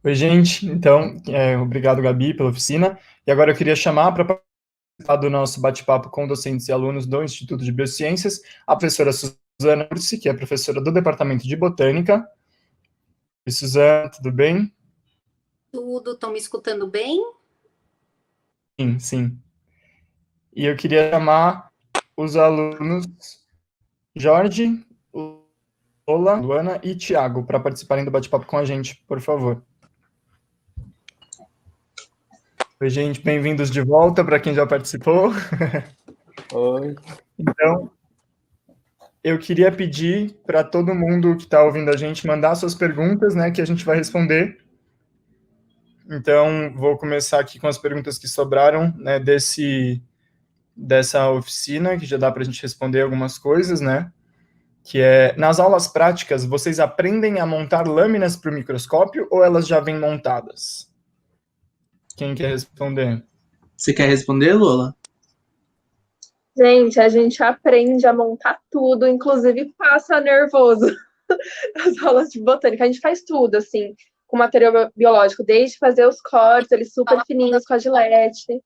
Oi, gente. Então, obrigado, Gabi, pela oficina. E agora eu queria chamar para participar do nosso bate-papo com docentes e alunos do Instituto de Biociências a professora Suzana Ursi, que é professora do Departamento de Botânica. Oi, Suzana, tudo bem? Tudo, estão me escutando bem? Sim, sim. E eu queria chamar os alunos Jorge, Lola, Luana e Tiago para participarem do bate-papo com a gente, por favor. Oi, gente, bem-vindos de volta para quem já participou. Oi. Então, eu queria pedir para todo mundo que está ouvindo a gente mandar suas perguntas, né, que a gente vai responder. Então, vou começar aqui com as perguntas que sobraram, né, dessa oficina, que já dá para a gente responder algumas coisas, né, que é, nas aulas práticas, vocês aprendem a montar lâminas para o microscópio ou elas já vêm montadas? Quem quer responder? Você quer responder, Lola? Gente, a gente aprende a montar tudo, inclusive passa nervoso nas aulas de botânica. A gente faz tudo, assim, com material biológico, desde fazer os cortes, eles super fininhos com a gilete,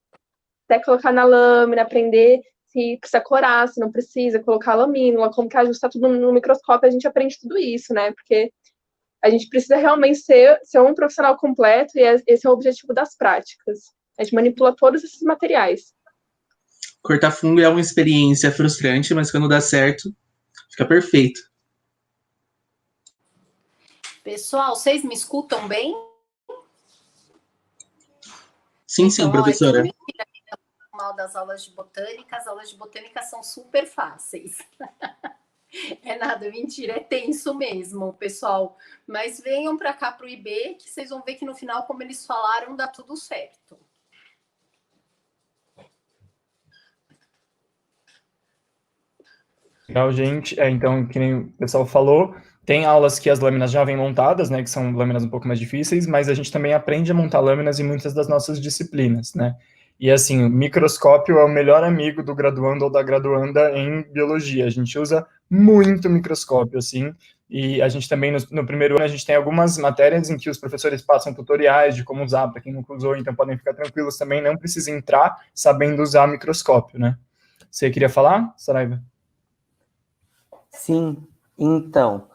até colocar na lâmina, aprender se precisa corar, se não precisa, colocar a lamínula, como que ajustar tudo no microscópio, a gente aprende tudo isso, né? Porque a gente precisa realmente ser um profissional completo e esse é o objetivo das práticas. A gente manipula todos esses materiais. Cortar fungo é uma experiência frustrante, mas quando dá certo, fica perfeito. Pessoal, vocês me escutam bem? Sim, sim, professora. Mal das aulas de botânica, as aulas de botânica são super fáceis. É nada, mentira, é tenso mesmo, pessoal. Mas venham para cá para o IB, que vocês vão ver que no final, como eles falaram, dá tudo certo. Legal, gente. Então, que nem o pessoal falou, tem aulas que as lâminas já vêm montadas, né, que são lâminas um pouco mais difíceis, mas a gente também aprende a montar lâminas em muitas das nossas disciplinas, né? E assim, o microscópio é o melhor amigo do graduando ou da graduanda em biologia. A gente usa muito microscópio, assim, e a gente também, no primeiro ano, a gente tem algumas matérias em que os professores passam tutoriais de como usar, para quem nunca usou, então podem ficar tranquilos também, não precisa entrar sabendo usar microscópio, né? Você queria falar, Saraiva? Sim, então,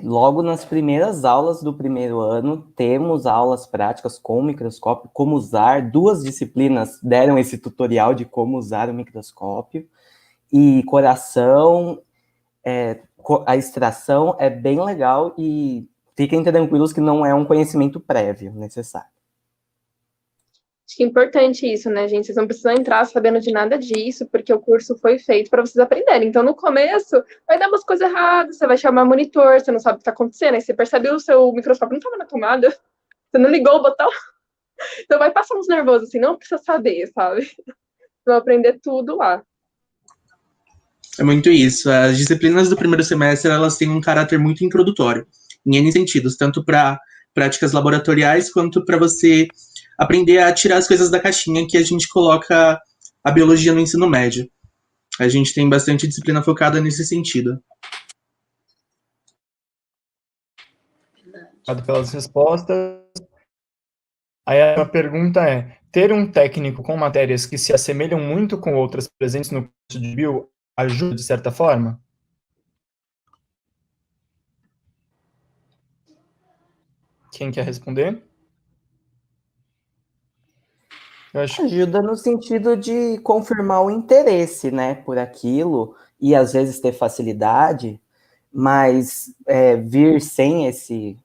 logo nas primeiras aulas do primeiro ano, temos aulas práticas com o microscópio, como usar, 2 disciplinas deram esse tutorial de como usar o microscópio, e coração, a extração é bem legal, e fiquem tranquilos que não é um conhecimento prévio necessário. Acho que é importante isso, né, gente? Vocês não precisam entrar sabendo de nada disso, porque o curso foi feito para vocês aprenderem. Então, no começo, vai dar umas coisas erradas, você vai chamar monitor, você não sabe o que está acontecendo, aí você percebe o seu microscópio não estava na tomada, você não ligou o botão. Então, vai passar uns nervosos, assim, não precisa saber, sabe? Vão aprender tudo lá. É muito isso. As disciplinas do primeiro semestre, elas têm um caráter muito introdutório, em N sentidos, tanto para práticas laboratoriais, quanto para você aprender a tirar as coisas da caixinha que a gente coloca a biologia no ensino médio. A gente tem bastante disciplina focada nesse sentido. Obrigado pelas respostas. Aí a pergunta é: ter um técnico com matérias que se assemelham muito com outras presentes no curso de bio ajuda de certa forma? Quem quer responder? Ajuda no sentido de confirmar o interesse, né, por aquilo, e às vezes ter facilidade, mas vir sem esse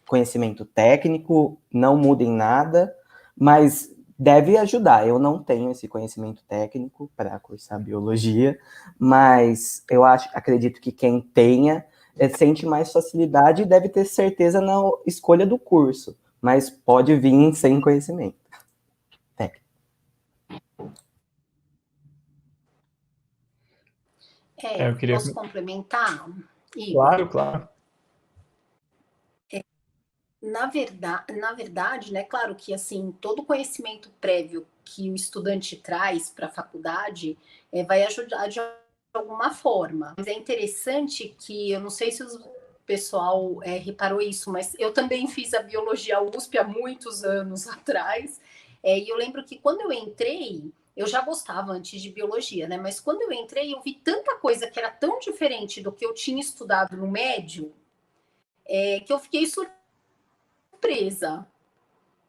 conhecimento técnico não muda em nada, mas deve ajudar. Eu não tenho esse conhecimento técnico para cursar biologia, mas eu acredito que quem tenha sente mais facilidade e deve ter certeza na escolha do curso, mas pode vir sem conhecimento técnico. Eu queria... Posso complementar, Igor? Claro. Na verdade, né, claro que assim, todo conhecimento prévio que o estudante traz para a faculdade vai ajudar de alguma forma. Mas é interessante que, eu não sei se pessoal reparou isso, mas eu também fiz a biologia USP há muitos anos atrás, e eu lembro que quando eu entrei, eu já gostava antes de biologia, né? Mas quando eu entrei, eu vi tanta coisa que era tão diferente do que eu tinha estudado no médio, que eu fiquei surpresa,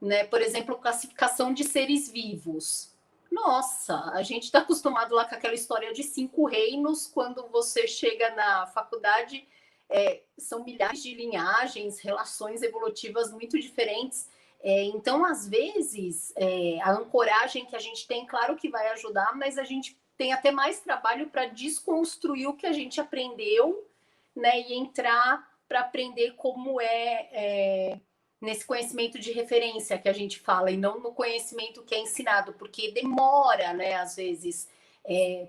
né? Por exemplo, classificação de seres vivos. Nossa, a gente está acostumado lá com aquela história de 5 reinos, quando você chega na faculdade, são milhares de linhagens, relações evolutivas muito diferentes. Então, às vezes, a ancoragem que a gente tem, claro que vai ajudar, mas a gente tem até mais trabalho para desconstruir o que a gente aprendeu, né, e entrar para aprender como nesse conhecimento de referência que a gente fala, e não no conhecimento que é ensinado, porque demora, né, às vezes,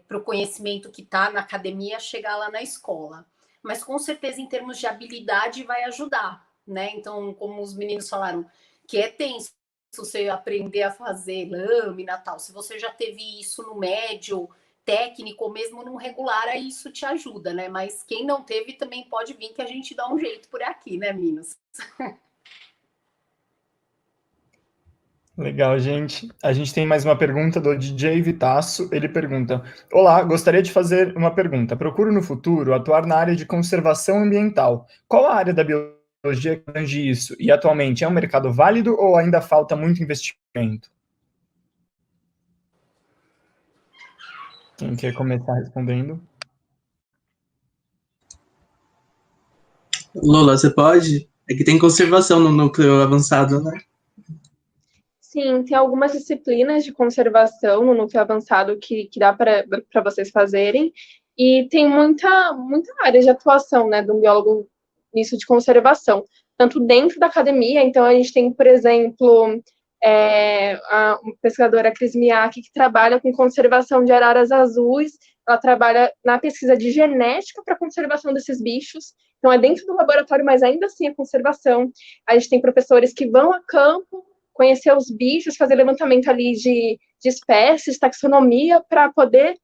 para o conhecimento que está na academia chegar lá na escola. Mas com certeza, em termos de habilidade, vai ajudar, né? Então, como os meninos falaram, que é tenso você aprender a fazer lâmina e tal. Se você já teve isso no médio, técnico, ou mesmo no regular, aí isso te ajuda, né? Mas quem não teve também pode vir que a gente dá um jeito por aqui, né, meninos? Legal, gente. A gente tem mais uma pergunta do DJ Vitasso. Ele pergunta: olá, gostaria de fazer uma pergunta. Procuro no futuro atuar na área de conservação ambiental. Qual a área da biologia que abrange isso? E atualmente é um mercado válido ou ainda falta muito investimento? Quem quer começar respondendo? Lula, você pode? É que tem conservação no núcleo avançado, né? Sim, tem algumas disciplinas de conservação no núcleo avançado que dá para vocês fazerem, e tem muita área de atuação, né, do biólogo nisso de conservação, tanto dentro da academia. Então a gente tem, por exemplo, a pesquisadora Cris Miak, que trabalha com conservação de araras azuis. Ela trabalha na pesquisa de genética para a conservação desses bichos, então é dentro do laboratório, mas ainda assim é conservação. A gente tem professores que vão a campo conhecer os bichos, fazer levantamento ali de espécies, taxonomia, para poder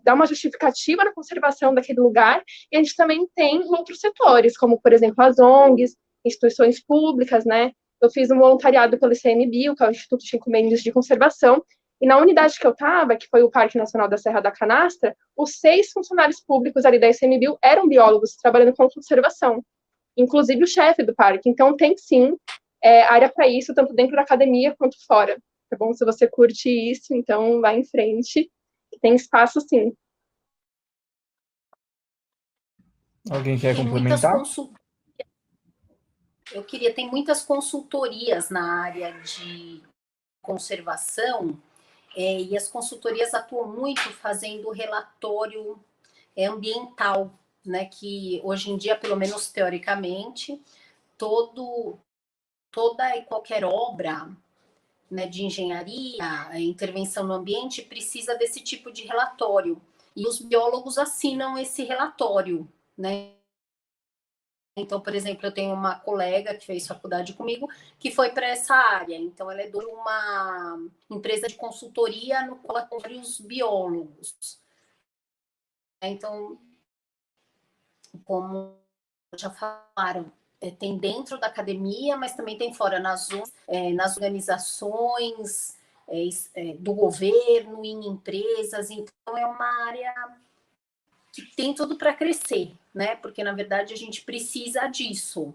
dar uma justificativa na conservação daquele lugar. E a gente também tem outros setores, como, por exemplo, as ONGs, instituições públicas, né? Eu fiz um voluntariado pelo ICMBio, que é o Instituto Chico Mendes de Conservação, e na unidade que eu estava, que foi o Parque Nacional da Serra da Canastra, os 6 funcionários públicos ali da ICMBio eram biólogos, trabalhando com conservação, inclusive o chefe do parque. Então, tem sim área para isso, tanto dentro da academia quanto fora. Tá bom? Se você curte isso, então vai em frente. Tem espaço, sim. Alguém quer complementar? Tem muitas consultorias na área de conservação, e as consultorias atuam muito fazendo relatório ambiental, né? Que hoje em dia, pelo menos teoricamente, toda e qualquer obra, né, de engenharia, intervenção no ambiente, precisa desse tipo de relatório. E os biólogos assinam esse relatório, né? Então, por exemplo, eu tenho uma colega que fez faculdade comigo que foi para essa área. Então, ela é de uma empresa de consultoria no qual ela tem vários biólogos. Então, como já falaram, tem dentro da academia, mas também tem fora, nas organizações do governo, em empresas. Então, é uma área que tem tudo para crescer, né? Porque, na verdade, a gente precisa disso.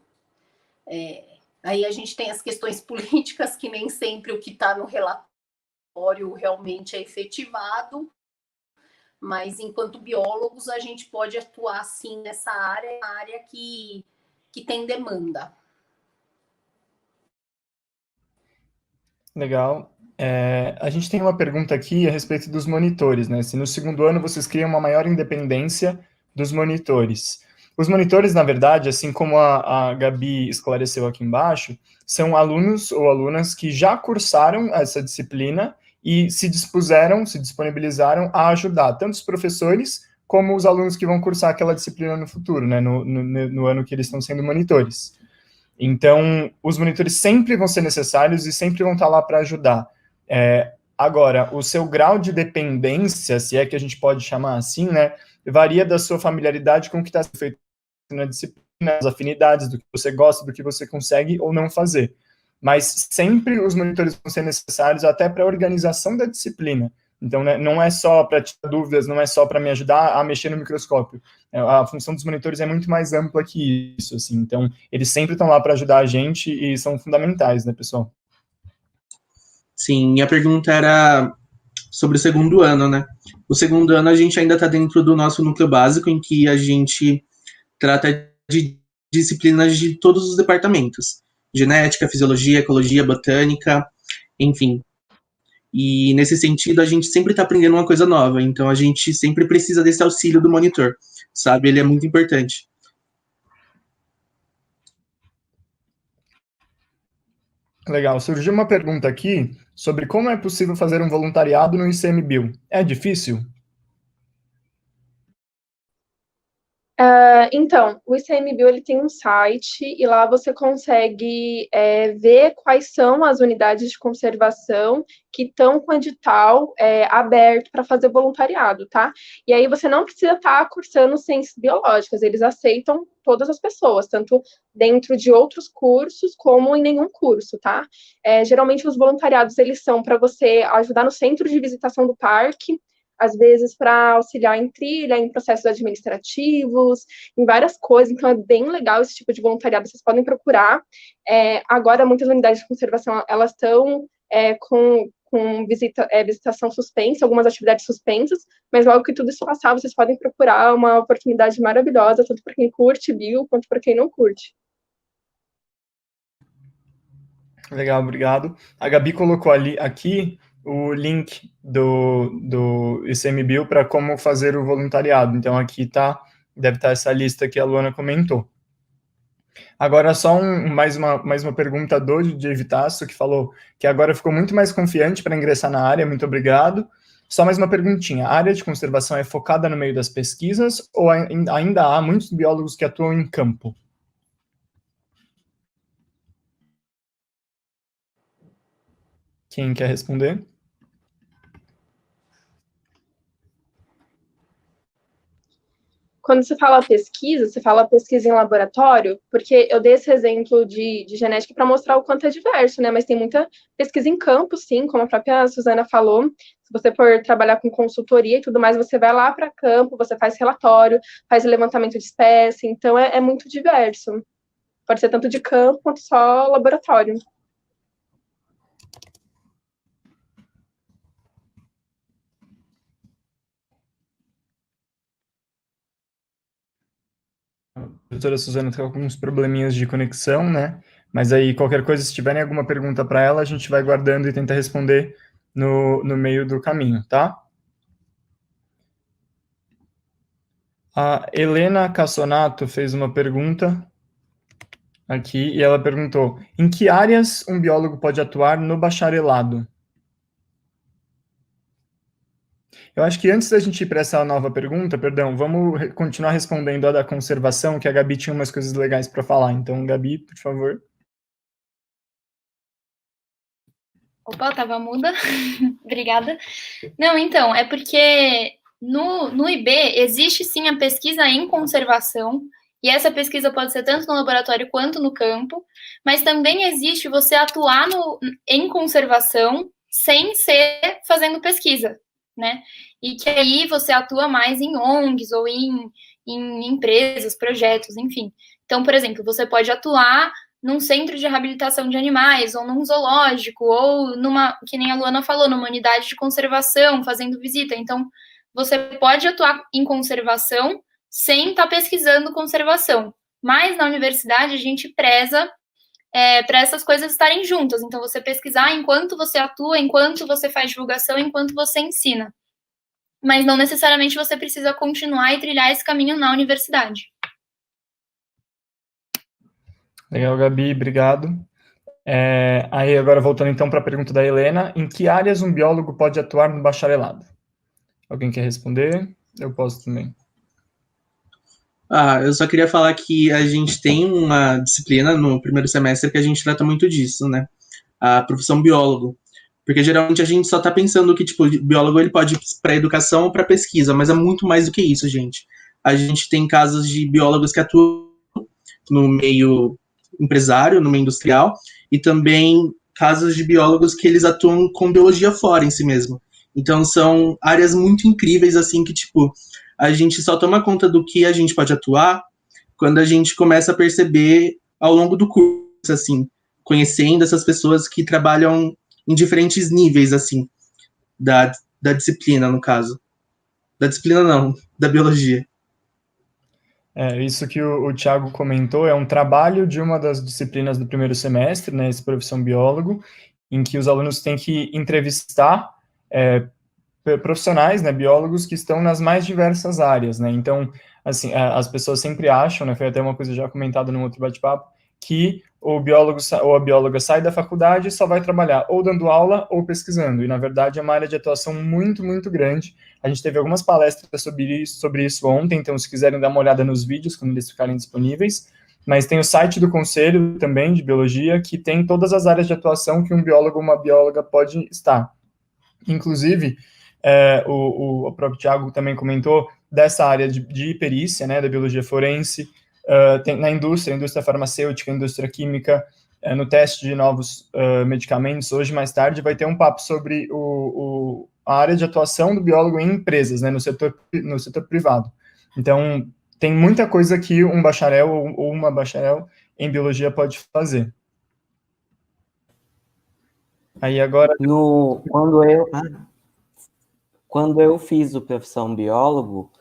Aí a gente tem as questões políticas, que nem sempre o que está no relatório realmente é efetivado, mas, enquanto biólogos, a gente pode atuar, sim, nessa área, uma área que tem demanda. Legal. A gente tem uma pergunta aqui a respeito dos monitores, né? Se no segundo ano vocês criam uma maior independência dos monitores. Os monitores, na verdade, assim como a Gabi esclareceu aqui embaixo, são alunos ou alunas que já cursaram essa disciplina e se disponibilizaram a ajudar tanto os professores como os alunos que vão cursar aquela disciplina no futuro, né? No ano que eles estão sendo monitores. Então, os monitores sempre vão ser necessários e sempre vão estar lá para ajudar. Agora, o seu grau de dependência, se é que a gente pode chamar assim, né, varia da sua familiaridade com o que está sendo feito na disciplina. as afinidades, do que você gosta, do que você consegue ou não fazer. Mas sempre os monitores vão ser necessários até para a organização da disciplina. Então, né, não é só para tirar dúvidas, não é só para me ajudar a mexer no microscópio. A função dos monitores é muito mais ampla que isso, assim. Então, eles sempre estão lá para ajudar a gente e são fundamentais, né, pessoal? Sim, minha pergunta era sobre o segundo ano, né? O segundo ano a gente ainda está dentro do nosso núcleo básico, em que a gente trata de disciplinas de todos os departamentos. Genética, fisiologia, ecologia, botânica, enfim. E nesse sentido, a gente sempre está aprendendo uma coisa nova. Então, a gente sempre precisa desse auxílio do monitor, sabe? Ele é muito importante. Legal. Surgiu uma pergunta aqui sobre como é possível fazer um voluntariado no ICMBio. É difícil? Então, o ICMBio ele tem um site e lá você consegue ver quais são as unidades de conservação que estão com edital aberto para fazer voluntariado, tá? E aí você não precisa estar cursando ciências biológicas, eles aceitam todas as pessoas, tanto dentro de outros cursos como em nenhum curso, tá? Geralmente os voluntariados eles são para você ajudar no centro de visitação do parque, às vezes para auxiliar em trilha, em processos administrativos, em várias coisas, então é bem legal esse tipo de voluntariado, vocês podem procurar. Agora, muitas unidades de conservação, elas estão com visitação suspensa, algumas atividades suspensas, mas logo que tudo isso passar, vocês podem procurar uma oportunidade maravilhosa, tanto para quem curte bio, quanto para quem não curte. Legal, obrigado. A Gabi colocou aqui o link do ICMBio para como fazer o voluntariado. Então, aqui deve estar essa lista que a Luana comentou. Agora, só mais uma pergunta do Dave Tasso, que falou que agora ficou muito mais confiante para ingressar na área. Muito obrigado. Só mais uma perguntinha. A área de conservação é focada no meio das pesquisas ou ainda há muitos biólogos que atuam em campo? Quem quer responder? Quando você fala pesquisa em laboratório, porque eu dei esse exemplo de genética para mostrar o quanto é diverso, né? Mas tem muita pesquisa em campo, sim, como a própria Suzana falou. Se você for trabalhar com consultoria e tudo mais, você vai lá para campo, você faz relatório, faz levantamento de espécie, então é muito diverso. Pode ser tanto de campo quanto só laboratório. A professora Suzana está com alguns probleminhas de conexão, né? Mas aí, qualquer coisa, se tiverem alguma pergunta para ela, a gente vai guardando e tenta responder no meio do caminho, tá? A Helena Cassonato fez uma pergunta aqui, e ela perguntou: em que áreas um biólogo pode atuar no bacharelado? Eu acho que antes da gente ir para essa nova pergunta, vamos continuar respondendo a da conservação, que a Gabi tinha umas coisas legais para falar. Então, Gabi, por favor. Opa, tava muda. Obrigada. Não, então, é porque no IB existe sim a pesquisa em conservação, e essa pesquisa pode ser tanto no laboratório quanto no campo, mas também existe você atuar em conservação sem ser fazendo pesquisa, né? E que aí você atua mais em ONGs ou em empresas, projetos, enfim. Então, por exemplo, você pode atuar num centro de reabilitação de animais, ou num zoológico, ou que nem a Luana falou, numa unidade de conservação, fazendo visita. Então, você pode atuar em conservação sem estar pesquisando conservação. Mas na universidade a gente preza para essas coisas estarem juntas. Então, você pesquisar enquanto você atua, enquanto você faz divulgação, enquanto você ensina. Mas não necessariamente você precisa continuar e trilhar esse caminho na universidade. Legal, Gabi, obrigado. Aí, agora voltando então para a pergunta da Helena, em que áreas um biólogo pode atuar no bacharelado? Alguém quer responder? Eu posso também. Eu só queria falar que a gente tem uma disciplina no primeiro semestre que a gente trata muito disso, né? A profissão biólogo. Porque geralmente a gente só tá pensando que, tipo, o biólogo ele pode ir para educação ou para pesquisa, mas é muito mais do que isso, gente. A gente tem casos de biólogos que atuam no meio empresário, no meio industrial, e também casos de biólogos que eles atuam com biologia fora em si mesmo. Então são áreas muito incríveis, assim, que, tipo, a gente só toma conta do que a gente pode atuar quando a gente começa a perceber ao longo do curso, assim, conhecendo essas pessoas que trabalham em diferentes níveis, assim, da disciplina, no caso. Da disciplina não, da biologia. Isso que o Thiago comentou é um trabalho de uma das disciplinas do primeiro semestre, né, esse profissão biólogo, em que os alunos têm que entrevistar profissionais, né, biólogos que estão nas mais diversas áreas, né, então, assim, as pessoas sempre acham, né, foi até uma coisa já comentada num outro bate-papo, que o biólogo ou a bióloga sai da faculdade e só vai trabalhar ou dando aula ou pesquisando, e na verdade é uma área de atuação muito, muito grande. A gente teve algumas palestras sobre isso ontem, então se quiserem dar uma olhada nos vídeos, quando eles ficarem disponíveis, mas tem o site do Conselho também de Biologia, que tem todas as áreas de atuação que um biólogo ou uma bióloga pode estar. Inclusive, o próprio Thiago também comentou dessa área de perícia, né, da biologia forense, tem na indústria farmacêutica, indústria química, no teste de novos medicamentos. Hoje, mais tarde, vai ter um papo sobre a área de atuação do biólogo em empresas, né, no setor privado. Então, tem muita coisa que um bacharel ou uma bacharel em biologia pode fazer. Aí agora... Quando eu fiz o profissão biólogo,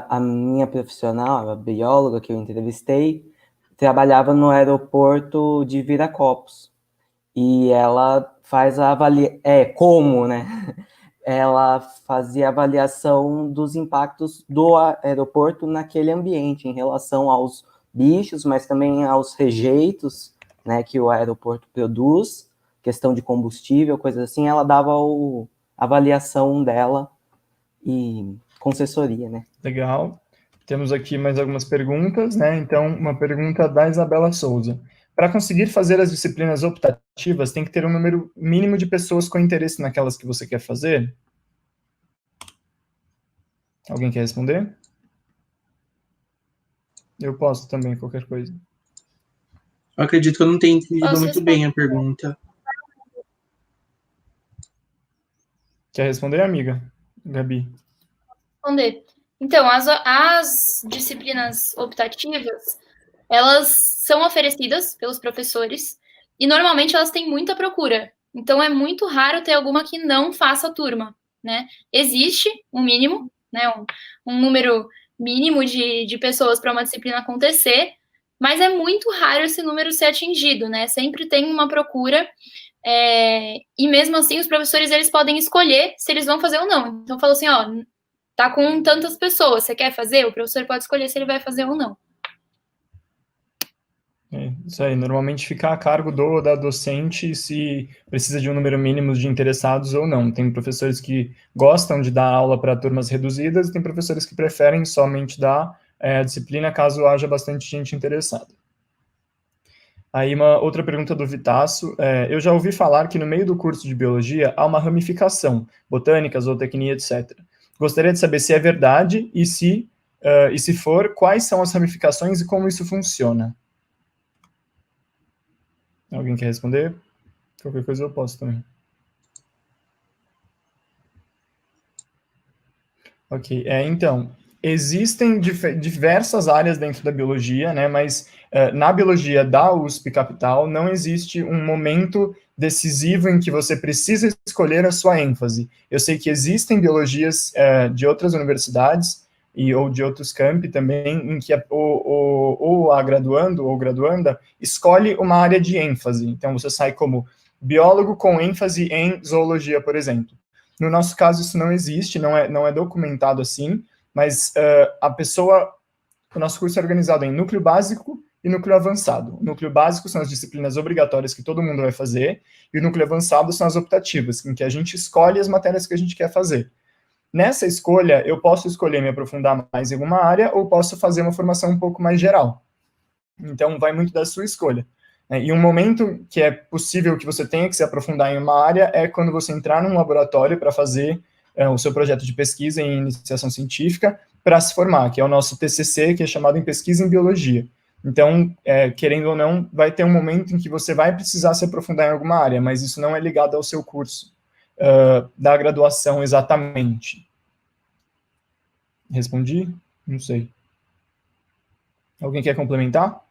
a minha profissional, a bióloga que eu entrevistei, trabalhava no aeroporto de Viracopos. E ela faz a avaliação... né? Ela fazia avaliação dos impactos do aeroporto naquele ambiente, em relação aos bichos, mas também aos rejeitos, né, que o aeroporto produz, questão de combustível, coisas assim. Ela dava a avaliação dela e concessoria, né? Legal. Temos aqui mais algumas perguntas, né? Então, uma pergunta da Isabela Souza. Para conseguir fazer as disciplinas optativas, tem que ter um número mínimo de pessoas com interesse naquelas que você quer fazer? Alguém quer responder? Eu posso também, qualquer coisa. Eu acredito que eu não tenho entendido muito bem a pergunta. Quer responder, amiga? Gabi. Responder. Então, as disciplinas optativas, elas são oferecidas pelos professores e normalmente elas têm muita procura. Então, é muito raro ter alguma que não faça turma, né? Existe um mínimo, né? Um número mínimo de pessoas para uma disciplina acontecer, mas é muito raro esse número ser atingido, né? Sempre tem uma procura, e mesmo assim os professores eles podem escolher se eles vão fazer ou não. Então, falou assim, ó, tá com tantas pessoas, você quer fazer? O professor pode escolher se ele vai fazer ou não. Isso aí, normalmente fica a cargo da docente se precisa de um número mínimo de interessados ou não. Tem professores que gostam de dar aula para turmas reduzidas e tem professores que preferem somente dar a disciplina caso haja bastante gente interessada. Aí uma outra pergunta do Vitasso, eu já ouvi falar que no meio do curso de biologia há uma ramificação, botânica, zootecnia, etc. Gostaria de saber se é verdade e se for, quais são as ramificações e como isso funciona. Alguém quer responder? Qualquer coisa eu posso também. Ok, então, existem diversas áreas dentro da biologia, né, mas na biologia da USP Capital não existe um momento decisivo em que você precisa escolher a sua ênfase. Eu sei que existem biologias de outras universidades ou de outros campi também, em que ou a graduando ou graduanda escolhe uma área de ênfase. Então, você sai como biólogo com ênfase em zoologia, por exemplo. No nosso caso, isso não existe, não é documentado assim, mas o nosso curso é organizado em núcleo básico e núcleo avançado. O núcleo básico são as disciplinas obrigatórias que todo mundo vai fazer, e o núcleo avançado são as optativas, em que a gente escolhe as matérias que a gente quer fazer. Nessa escolha, eu posso escolher me aprofundar mais em alguma área, ou posso fazer uma formação um pouco mais geral. Então, vai muito da sua escolha. E um momento que é possível que você tenha que se aprofundar em uma área é quando você entrar num laboratório para fazer o seu projeto de pesquisa em iniciação científica para se formar, que é o nosso TCC, que é chamado em pesquisa em biologia. Então, querendo ou não, vai ter um momento em que você vai precisar se aprofundar em alguma área, mas isso não é ligado ao seu curso da graduação exatamente. Respondi? Não sei. Alguém quer complementar?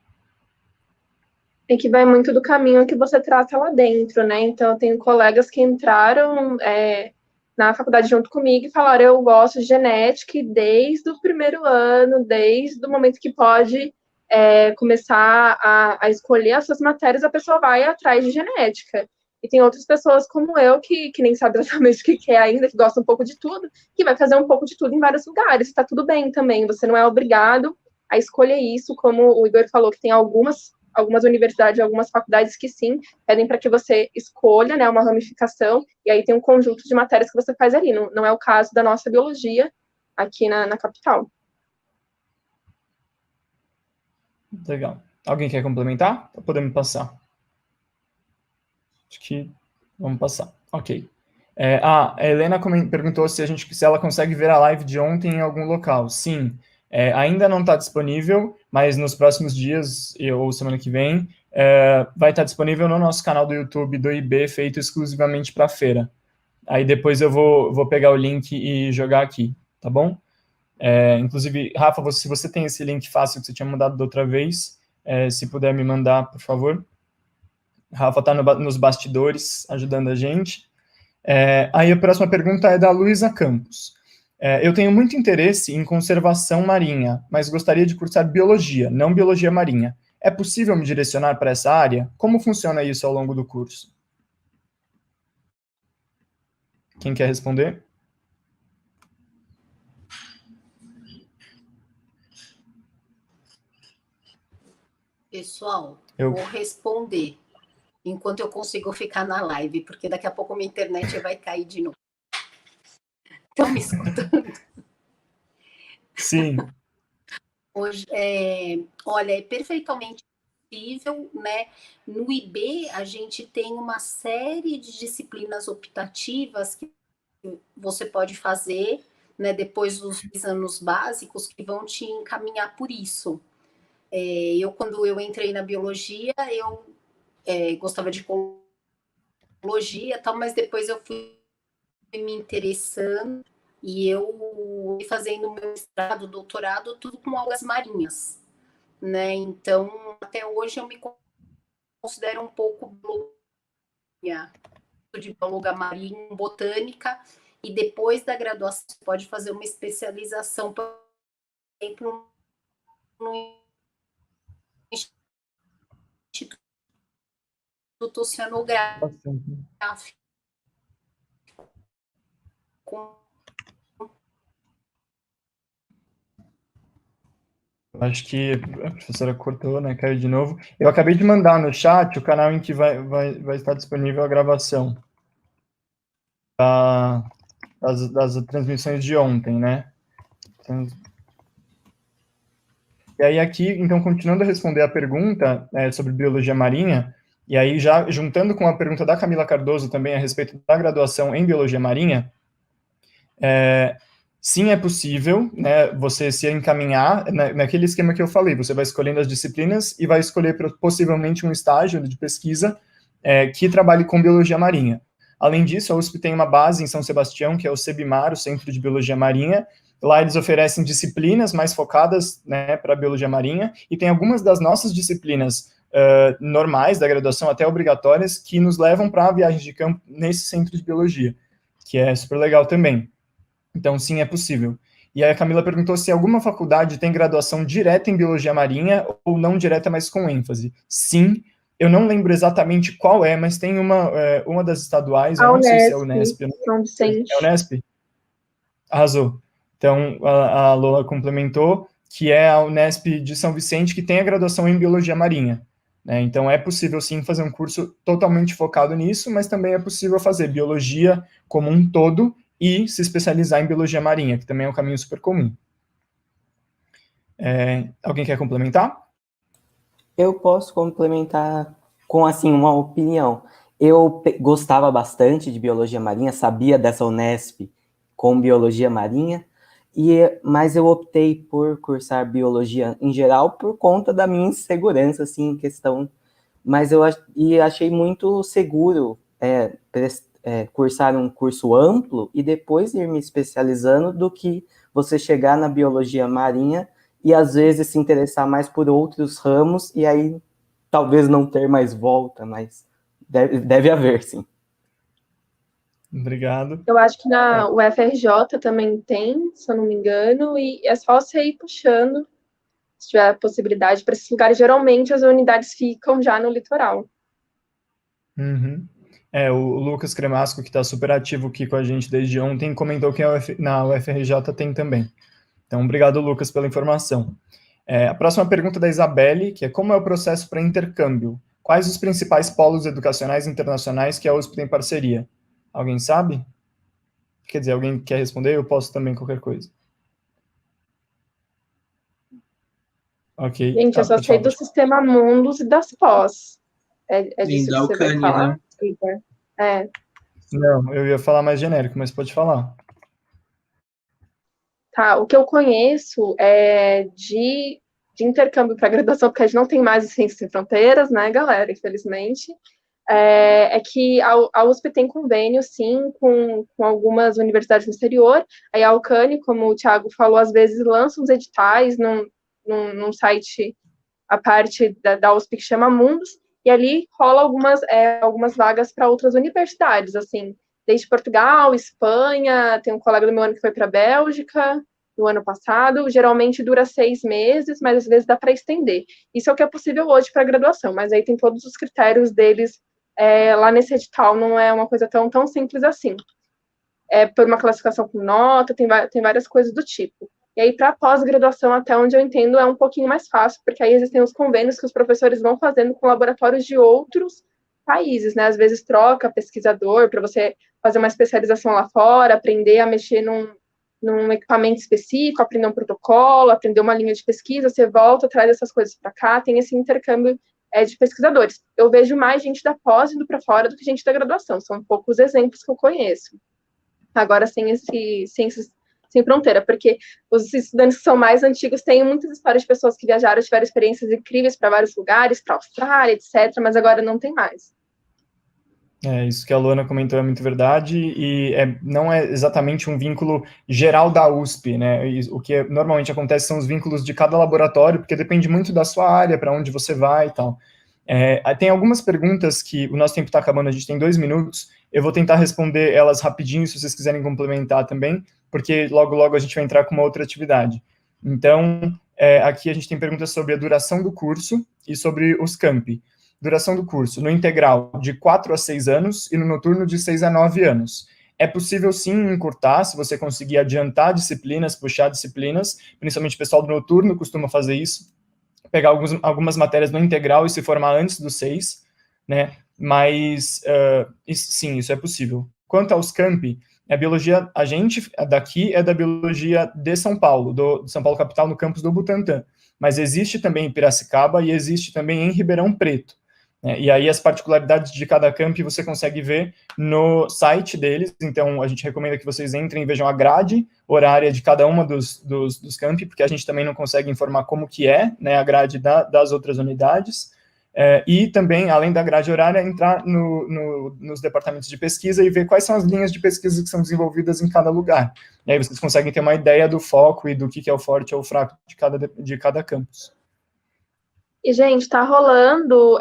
É que vai muito do caminho que você trata lá dentro, né? Então, eu tenho colegas que entraram na faculdade junto comigo e falaram: eu gosto de genética, e desde o primeiro ano, desde o momento que pode começar a escolher as suas matérias, a pessoa vai atrás de genética. E tem outras pessoas como eu, que nem sabe exatamente o que quer ainda, que gosta um pouco de tudo, que vai fazer um pouco de tudo em vários lugares. Está tudo bem também, você não é obrigado a escolher isso, como o Igor falou, que tem algumas universidades, algumas faculdades que sim, pedem para que você escolha, né, uma ramificação, e aí tem um conjunto de matérias que você faz ali. Não é o caso da nossa biologia aqui na capital. Legal. Alguém quer complementar? Podemos passar. Acho que vamos passar. Ok. A Helena perguntou se ela consegue ver a live de ontem em algum local. Sim. Ainda não está disponível, mas nos próximos dias, ou semana que vem, vai estar disponível no nosso canal do YouTube do IB, feito exclusivamente para a feira. Aí depois eu vou pegar o link e jogar aqui, tá bom? Inclusive, Rafa, se você tem esse link fácil que você tinha mandado da outra vez, se puder me mandar, por favor. Rafa está nos bastidores, ajudando a gente. Aí a próxima pergunta é da Luísa Campos. Eu tenho muito interesse em conservação marinha, mas gostaria de cursar biologia, não biologia marinha. É possível me direcionar para essa área? Como funciona isso ao longo do curso? Quem quer responder? Pessoal, vou responder enquanto eu consigo ficar na live, porque daqui a pouco minha internet vai cair de novo. Estão me escutando? Sim. Hoje, olha, é perfeitamente possível, né? No IB, a gente tem uma série de disciplinas optativas que você pode fazer, né, depois dos anos básicos, que vão te encaminhar por isso. Quando eu entrei na biologia, eu gostava de ecologia, tal, mas depois eu fui me interessando e eu fui fazendo meu mestrado, doutorado, tudo com algas marinhas, né? Então, até hoje eu me considero um pouco de bióloga marinha, botânica, e depois da graduação você pode fazer uma especialização, por exemplo, no Instituto Oceanográfico. Acho que a professora cortou, né? Caiu de novo. Eu acabei de mandar no chat o canal em que vai estar disponível a gravação das transmissões de ontem, né? E aí aqui, então, continuando a responder a pergunta sobre biologia marinha, e aí já juntando com a pergunta da Camila Cardoso também a respeito da graduação em biologia marinha, sim, é possível, né, você se encaminhar naquele esquema que eu falei, você vai escolhendo as disciplinas e vai escolher possivelmente um estágio de pesquisa que trabalhe com biologia marinha. Além disso, a USP tem uma base em São Sebastião, que é o CEBIMAR, o Centro de Biologia Marinha. Lá eles oferecem disciplinas mais focadas, né, para a biologia marinha, e tem algumas das nossas disciplinas normais da graduação, até obrigatórias, que nos levam para viagens de campo nesse centro de biologia, que é super legal também. Então, sim, é possível. E aí a Camila perguntou se alguma faculdade tem graduação direta em biologia marinha ou não direta, mas com ênfase. Sim, eu não lembro exatamente qual mas tem uma das estaduais, eu não sei se é a Unesp. São Vicente. É a Unesp? Arrasou. Então, a Lola complementou que é a Unesp de São Vicente que tem a graduação em biologia marinha. Né? Então, é possível, sim, fazer um curso totalmente focado nisso, mas também é possível fazer biologia como um todo e se especializar em biologia marinha, que também é um caminho super comum. Alguém quer complementar? Eu posso complementar com, assim, uma opinião. Eu gostava bastante de biologia marinha, sabia dessa Unesp com biologia marinha, Mas eu optei por cursar biologia em geral por conta da minha insegurança, assim, em questão. Mas achei muito seguro cursar um curso amplo e depois ir me especializando do que você chegar na biologia marinha e às vezes se interessar mais por outros ramos e aí talvez não ter mais volta, mas deve haver, sim. Obrigado. Eu acho que na UFRJ também tem, se eu não me engano, e é só você ir puxando, se tiver a possibilidade, para esses lugares. Geralmente as unidades ficam já no litoral. Uhum. O Lucas Cremasco, que está super ativo aqui com a gente desde ontem, comentou que na UFRJ tem também. Então, obrigado, Lucas, pela informação. A próxima pergunta da Isabelle, que é como é o processo para intercâmbio? Quais os principais polos educacionais internacionais que a USP tem parceria? Alguém sabe? Quer dizer, alguém quer responder? Eu posso também qualquer coisa. Ok. Gente, eu só sei do Sistema Mundus e das pós. É disso que você vai falar, Igor? Não, eu ia falar mais genérico, mas pode falar. Tá, o que eu conheço de intercâmbio para graduação, porque a gente não tem mais Ciências Sem Fronteiras, né, galera, infelizmente, é que a USP tem convênio, sim, com algumas universidades no exterior. Aí a Alcane, como o Thiago falou, às vezes lança uns editais num site, a parte da USP que chama Mundus, e ali rola algumas vagas para outras universidades, assim, desde Portugal, Espanha, tem um colega do meu ano que foi para a Bélgica no ano passado, geralmente dura 6 meses, mas às vezes dá para estender. Isso é o que é possível hoje para a graduação, mas aí tem todos os critérios deles lá nesse edital, não é uma coisa tão simples assim. Por uma classificação com nota, tem várias coisas do tipo. E aí, para pós-graduação, até onde eu entendo, é um pouquinho mais fácil, porque aí existem os convênios que os professores vão fazendo com laboratórios de outros países, né? Às vezes troca pesquisador para você fazer uma especialização lá fora, aprender a mexer num equipamento específico, aprender um protocolo, aprender uma linha de pesquisa, você volta, traz essas coisas para cá, tem esse intercâmbio de pesquisadores. Eu vejo mais gente da pós indo para fora do que gente da graduação, são poucos exemplos que eu conheço. Agora, sem Ciências Sem Fronteira, porque os estudantes que são mais antigos têm muitas histórias de pessoas que viajaram, tiveram experiências incríveis para vários lugares, para a Austrália, etc., mas agora não tem mais. Isso que a Luana comentou é muito verdade, e não é exatamente um vínculo geral da USP, né? O que normalmente acontece são os vínculos de cada laboratório, porque depende muito da sua área, para onde você vai e tal. Tem algumas perguntas que o nosso tempo está acabando, a gente tem 2 minutos, eu vou tentar responder elas rapidinho, se vocês quiserem complementar também, porque logo a gente vai entrar com uma outra atividade. Então, aqui a gente tem perguntas sobre a duração do curso e sobre os campi. Duração do curso, no integral, de 4 a 6 anos, e no noturno, de 6 a 9 anos. É possível, sim, encurtar, se você conseguir adiantar disciplinas, puxar disciplinas, principalmente o pessoal do noturno costuma fazer isso, pegar algumas matérias no integral e se formar antes dos 6, né? Mas, sim, isso é possível. Quanto aos campi, a biologia, a gente daqui é da biologia de São Paulo, de São Paulo capital, no campus do Butantã, mas existe também em Piracicaba e existe também em Ribeirão Preto. E aí as particularidades de cada campi você consegue ver no site deles, então a gente recomenda que vocês entrem e vejam a grade horária de cada uma dos campi, porque a gente também não consegue informar como que é, né, a grade das outras unidades, e também, além da grade horária, entrar nos departamentos de pesquisa e ver quais são as linhas de pesquisa que são desenvolvidas em cada lugar. E aí vocês conseguem ter uma ideia do foco e do que é o forte ou o fraco de cada campus. E, gente, está rolando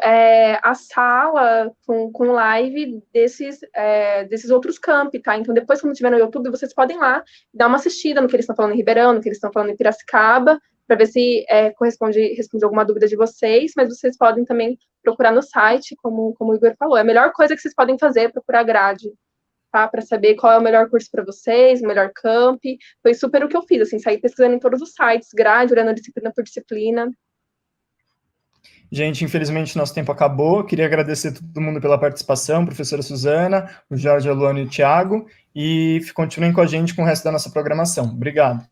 a sala com live desses outros campi, tá? Então, depois, quando tiver no YouTube, vocês podem ir lá dar uma assistida no que eles estão falando em Ribeirão, no que eles estão falando em Piracicaba, para ver se responde alguma dúvida de vocês, mas vocês podem também procurar no site, como o Igor falou. É a melhor coisa que vocês podem fazer é procurar a grade, tá? Para saber qual é o melhor curso para vocês, o melhor campi. Foi super o que eu fiz, assim, saí pesquisando em todos os sites, grade, olhando disciplina por disciplina. Gente, infelizmente nosso tempo acabou. Queria agradecer a todo mundo pela participação, professora Suzana, o Jorge, a Luana e o Thiago, e continuem com a gente com o resto da nossa programação. Obrigado.